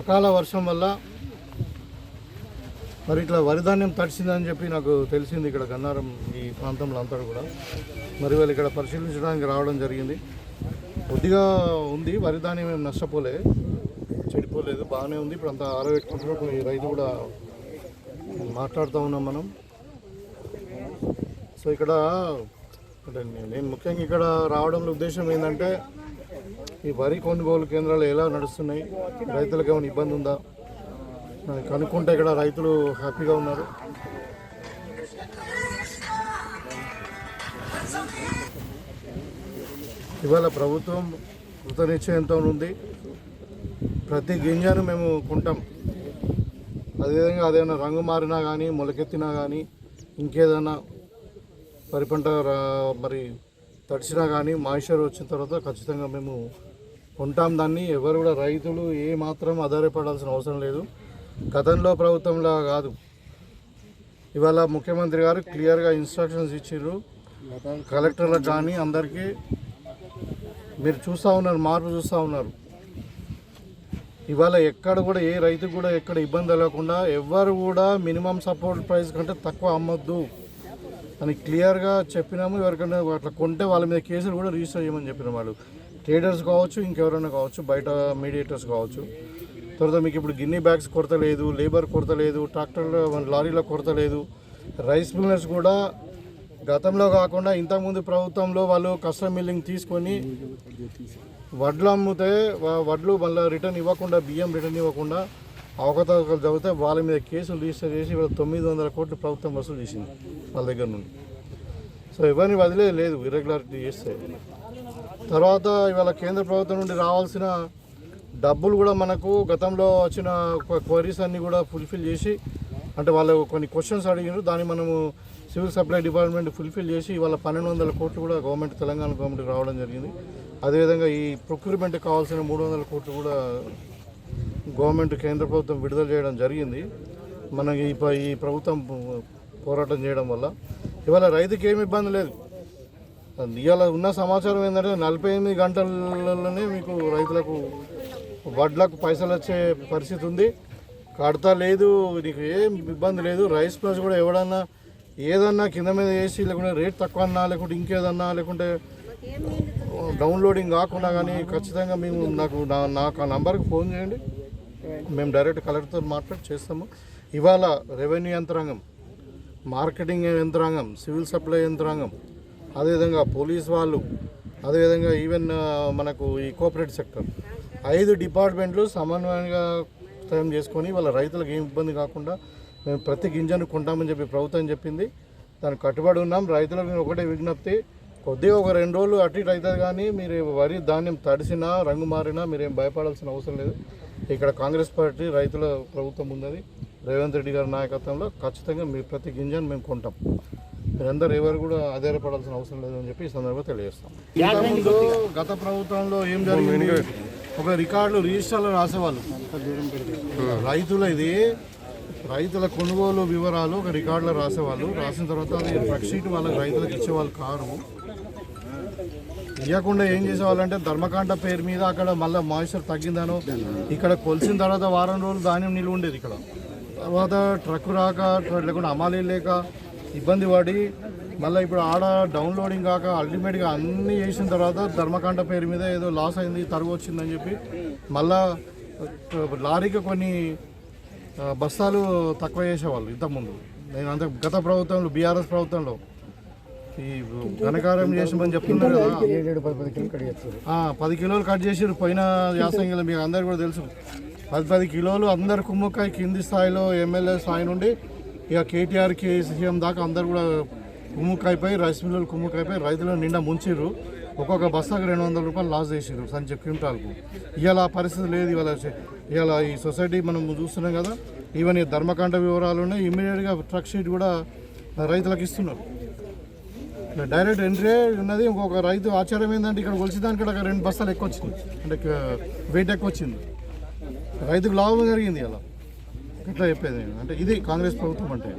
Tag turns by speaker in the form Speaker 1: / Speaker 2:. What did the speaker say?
Speaker 1: అకాల వర్షం వల్ల మరి ఇట్లా వరిధాన్యం తడిసిందని చెప్పి నాకు తెలిసింది. ఇక్కడ గన్నారం ఈ ప్రాంతంలో అంతా కూడా మరి వాళ్ళు ఇక్కడ పరిశీలించడానికి రావడం జరిగింది. కొద్దిగా ఉంది, వరిధాన్యం ఏం నష్టపోలే, చెడిపోలేదు, బాగానే ఉంది. ఇప్పుడు అంతా ఆరబెట్టుకుంటున్నారు. కొన్ని రైతు కూడా మాట్లాడుతూ ఉన్నాం మనం. సో ఇక్కడ అంటే నేను ముఖ్యంగా ఇక్కడ రావడంలో ఉద్దేశం ఏంటంటే ఈ వరి కొనుగోలు కేంద్రాలు ఎలా నడుస్తున్నాయి, రైతులకు ఏమైనా ఇబ్బంది ఉందా కనుక్కుంటే ఇక్కడ రైతులు హ్యాపీగా ఉన్నారు. ఇవాళ ప్రభుత్వం కృతనిశ్చయంతో ఉంది. ప్రతి గింజను మేము కొంటాం. అదేవిధంగా అదేమైనా రంగు మారినా కానీ, మొలకెత్తినా కానీ, ఇంకేదైనా వరి పంట మరి తడిసినా కానీ మాయిశ్చర్ వచ్చిన తర్వాత ఖచ్చితంగా మేము కొంటాం దాన్ని. ఎవరు కూడా రైతులు ఏ మాత్రం ఆధారపడాల్సిన అవసరం లేదు. గతంలో ప్రభుత్వంలా కాదు. ఇవాళ ముఖ్యమంత్రి గారు క్లియర్గా ఇన్స్ట్రక్షన్స్ ఇచ్చారు కలెక్టర్లకు కానీ అందరికీ. మీరు చూస్తూ ఉన్నారు, మార్పు చూస్తూ ఉన్నారు. ఇవాళ ఎక్కడ కూడా ఏ రైతు కూడా ఎక్కడ ఇబ్బంది లేకుండా ఎవరు కూడా మినిమం సపోర్ట్ ప్రైస్ కంటే తక్కువ అమ్మొద్దు అని క్లియర్గా చెప్పినాము. ఎవరికైనా అట్లా కొంటే వాళ్ళ మీద కేసులు కూడా రిజిస్టర్ చేయమని చెప్పిన వాళ్ళు, ట్రేడర్స్ కావచ్చు, ఇంకెవరైనా కావచ్చు, బయట మీడియేటర్స్ కావచ్చు. తర్వాత మీకు ఇప్పుడు గిన్నీ బ్యాగ్స్ కొరత లేదు, లేబర్ కొరత లేదు, ట్రాక్టర్లో లారీలో కొరత లేదు. రైస్ మిల్లర్స్ కూడా గతంలో కాకుండా ఇంతకుముందు ప్రభుత్వంలో వాళ్ళు కస్టమ్ మిల్లింగ్ తీసుకొని వడ్లు అమ్మితే వడ్లు మళ్ళీ రిటర్న్ ఇవ్వకుండా, బియ్యం రిటర్న్ ఇవ్వకుండా అవకతవకలు చదివితే వాళ్ళ మీద కేసులు రిజిస్టర్ చేసి ఇవాళ 900 కోట్లు ప్రభుత్వం వసూలు చేసింది వాళ్ళ దగ్గర నుండి. సో ఎవరిని వదిలేదు లేదు ఇర్రెగ్యులారిటీ చేస్తే. తర్వాత ఇవాళ కేంద్ర ప్రభుత్వం నుండి రావాల్సిన డబ్బులు కూడా మనకు గతంలో వచ్చిన క్వరీస్ అన్నీ కూడా ఫుల్ఫిల్ చేసి, అంటే వాళ్ళు కొన్ని క్వశ్చన్స్ అడిగారు, దాన్ని మనము సివిల్ సప్లై డిపార్ట్మెంట్ ఫుల్ఫిల్ చేసి ఇవాళ 1200 కోట్లు కూడా గవర్నమెంట్, తెలంగాణ గవర్నమెంట్ రావడం జరిగింది. అదేవిధంగా ఈ ప్రొక్యూర్మెంట్కి కావాల్సిన 300 కోట్లు కూడా గవర్నమెంట్, కేంద్ర ప్రభుత్వం విడుదల చేయడం జరిగింది. మనకి ఈ ప్రభుత్వం పోరాటం చేయడం వల్ల ఇవాళ రైతుకి ఏమి ఇబ్బంది లేదు. ఇవాళ ఉన్న సమాచారం ఏంటంటే 48 గంటలలోనే మీకు రైతులకు వడ్లకు పైసలు వచ్చే పరిస్థితి ఉంది. కడతా లేదు, నీకు ఏం ఇబ్బంది లేదు. రైస్ ప్లస్ కూడా ఎవడన్నా ఏదన్నా కింద మీద వేసి, లేకుంటే రేట్ తక్కువ అన్నా, లేకుంటే ఇంకేదన్నా, లేకుంటే డౌన్లోడింగ్ కాకుండా కానీ ఖచ్చితంగా మేము నాకు ఆ నంబర్కి ఫోన్ చేయండి. మేము డైరెక్ట్ కలెక్టర్తో మాట్లాడి చేస్తాము. ఇవాళ రెవెన్యూ యంత్రాంగం, మార్కెటింగ్ యంత్రాంగం, సివిల్ సప్లై యంత్రాంగం, అదేవిధంగా పోలీస్ వాళ్ళు, అదేవిధంగా ఈవెన్ మనకు ఈ కోఆపరేటివ్ సెక్టర్ 5 డిపార్ట్మెంట్లు సమన్వయంగా తయం చేసుకొని వాళ్ళ రైతులకు ఏం ఇబ్బంది కాకుండా మేము ప్రతి గింజను కొంటామని చెప్పి ప్రభుత్వం చెప్పింది. దానికి కట్టుబడి ఉన్నాం. రైతులకు నేను ఒకటే విజ్ఞప్తి, కొద్దిగా ఒక 2 రోజులు అటు ఇటు అవుతుంది కానీ మీరు వరి ధాన్యం తడిసినా, రంగు మారినా మీరేం భయపడాల్సిన అవసరం లేదు. ఇక్కడ కాంగ్రెస్ పార్టీ రైతుల ప్రభుత్వం ఉన్నది. రేవంత్ రెడ్డి గారి నాయకత్వంలో ఖచ్చితంగా మీ ప్రతి గింజను మేము కొంటాం. మీరందరూ ఎవరు కూడా ఆధారపడాల్సిన అవసరం లేదని చెప్పి ఈ సందర్భంగా తెలియజేస్తాం. ఇంతకుముందు గత ప్రభుత్వంలో ఏం జరిగింది, ఒక రికార్డులు రిజిస్టర్లో రాసేవాళ్ళు రైతుల, ఇది రైతుల కొనుగోలు వివరాలు ఒక రికార్డులో రాసేవాళ్ళు. రాసిన తర్వాత అది ట్రక్ షీట్ వాళ్ళకి రైతులకు ఇచ్చేవాళ్ళు కారు. ఇవ్వకుండా ఏం చేసేవాళ్ళంటే ధర్మకాండ పేరు మీద అక్కడ మళ్ళీ మాయిశ్చర్ తగ్గిందనో, ఇక్కడ కొలిసిన తర్వాత వారం రోజులు ధాన్యం నిలువ ఉండేది. ఇక్కడ తర్వాత ట్రక్ రాక, లేకుండా అమాలీ లేక ఇబ్బంది పడి మళ్ళీ ఇప్పుడు ఆడ డౌన్లోడింగ్ కాక అల్టిమేట్గా అన్నీ చేసిన తర్వాత ధర్మకాండ పేరు మీద ఏదో లాస్ అయింది, తరుగు వచ్చిందని చెప్పి మళ్ళా లారీకి కొన్ని బస్తాలు తక్కువ చేసేవాళ్ళు ఇంతకుముందు. నేను అంత గత ప్రభుత్వంలో, బీఆర్ఎస్ ప్రభుత్వంలో ఈ ఘనకార్యం చేసామని చెప్తున్నారు కదా, 10 కిలోలు కట్ చేసారు పోయిన యాసంగిలో. మీకు అందరు కూడా తెలుసు, 10 కిలోలు అందరు కుమ్ముకాయ కింది స్థాయిలో ఎమ్మెల్యే స్థాయి నుండి ఇక కేటీఆర్కి సీఎం దాకా అందరు కూడా కుమ్ముకాయిపోయి, రైస్ మిల్లులు కుమ్ముకాయిపోయి రైతులను నిండా ముంచిర్రు. ఒక్కొక్క బస్తాకు 200 రూపాయలు లాస్ చేసిర్రు సంచి క్వింటాల్కు. ఇవాళ పరిస్థితి లేదు. ఇవాళ ఈ సొసైటీ మనం చూస్తున్నాం కదా, ఈవెన్ ఈ ధర్మకాండ వివరాలు ఉన్నాయి. ఇమ్మీడియట్గా ట్రక్ షీట్ కూడా రైతులకు ఇస్తున్నారు. డైరెక్ట్ ఎంట్రీ ఉన్నది. ఇంకొక రైతు ఆశ్చర్యం ఏంటంటే ఇక్కడ కొలిసేదానికి అక్కడ 2 బస్తాలు ఎక్కువ వచ్చింది, అంటే వెయిట్ ఎక్కువ వచ్చింది. రైతుకు లాభం జరిగింది. అలా ఎట్లా చెప్పేది అంటే ఇది కాంగ్రెస్ ప్రభుత్వం అంటే.